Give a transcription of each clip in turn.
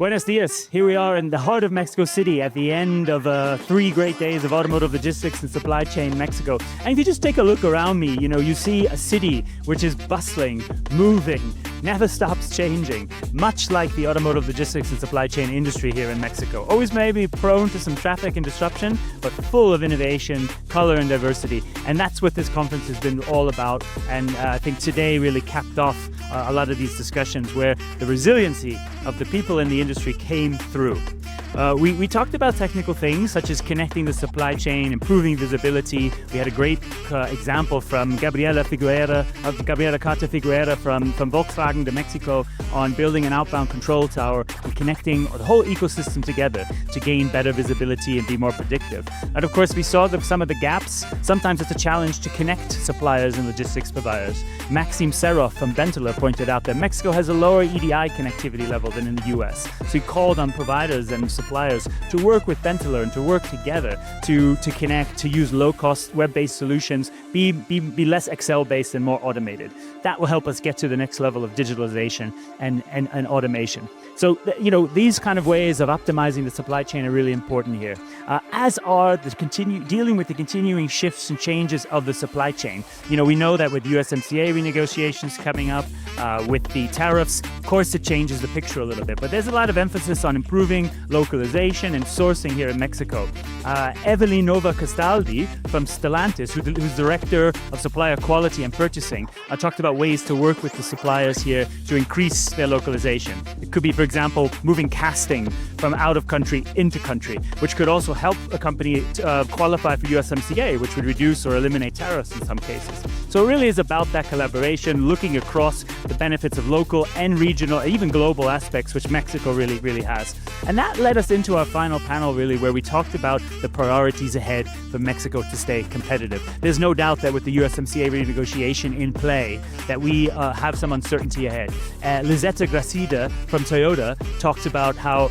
Buenos dias. Here we are in the heart of Mexico City at the end of 3 great days of automotive logistics and supply chain in Mexico. And if you just take a look around me, you see a city which is bustling, moving, never stops changing, much like the automotive logistics and supply chain industry here in Mexico. Always maybe prone to some traffic and disruption, but full of innovation, color and diversity. And that's what this conference has been all about. And I think today really capped off a lot of these discussions where the resiliency of the people in the industry came through. We talked about technical things such as connecting the supply chain, improving visibility. We had a great example from Gabriela Carta Figuera from Volkswagen de Mexico on building an outbound control tower and connecting the whole ecosystem together to gain better visibility and be more predictive. And of course, we saw some of the gaps. Sometimes it's a challenge to connect suppliers and logistics providers. Maxim Serov from Benteler pointed out that Mexico has a lower EDI connectivity level than in the US. So he called on providers and suppliers to work with Benteler and to work together to connect, to use low-cost web-based solutions, be less Excel-based and more automated. That will help us get to the next level of digitalization and automation. So, these kind of ways of optimizing the supply chain are really important here, as are dealing with the continuing shifts and changes of the supply chain. We know that with USMCA renegotiations coming up, with the tariffs, of course it changes the picture a little bit, but there's a lot of emphasis on improving localization and sourcing here in Mexico. Evelyn Nova Castaldi from Stellantis, who's Director of Supplier Quality and Purchasing, talked about ways to work with the suppliers here to increase their localization. It could be, for example, moving casting from out of country into country, which could also help a company qualify for USMCA, which would reduce or eliminate tariffs in some cases. So it really is about that collaboration, looking across the benefits of local and regional, even global aspects, which Mexico really has. And that led us into our final panel, really, where we talked about the priorities ahead for Mexico to stay competitive. There's no doubt that with the USMCA renegotiation in play, that we have some uncertainty ahead. Lisetta Gracida from Toyota talked about how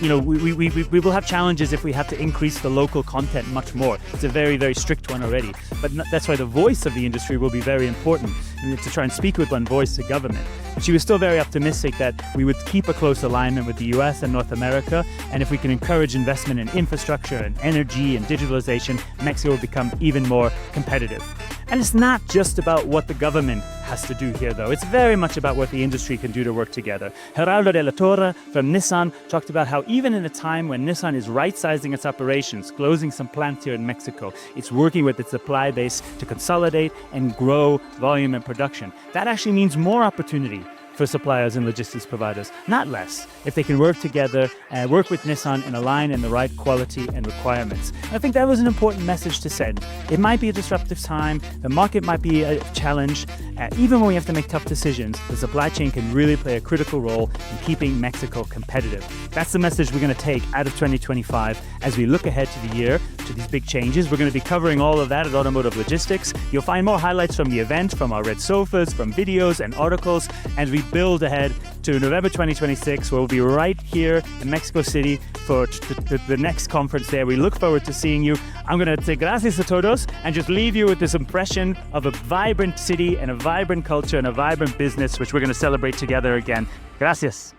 we will have challenges if we have to increase the local content much more. It's a very strict one already. But that's why the voice of the industry will be very important, and to try and speak with one voice to government. But she was still very optimistic that we would keep a close alignment with the US and North America, and if we can encourage investment in infrastructure and energy and digitalization, Mexico will become even more competitive. And it's not just about what the government has to do here, though. It's very much about what the industry can do to work together. Geraldo de la Torre from Nissan talked about how even in a time when Nissan is right-sizing its operations, closing some plants here in Mexico, it's working with its supply base to consolidate and grow volume and production. That actually means more opportunity for suppliers and logistics providers, not less, if they can work together and work with Nissan and align in the right quality and requirements. And I think that was an important message to send. It might be a disruptive time, the market might be a challenge. Even when we have to make tough decisions, the supply chain can really play a critical role in keeping Mexico competitive. That's the message we're going to take out of 2025 as we look ahead to the year, to these big changes. We're going to be covering all of that at Automotive Logistics. You'll find more highlights from the event, from our red sofas, from videos and articles, as we build ahead to November 2026, where we'll be right here in Mexico City for the next conference there. We look forward to seeing you. I'm going to say gracias a todos and just leave you with this impression of a vibrant city and a vibrant culture and a vibrant business, which we're going to celebrate together again. Gracias.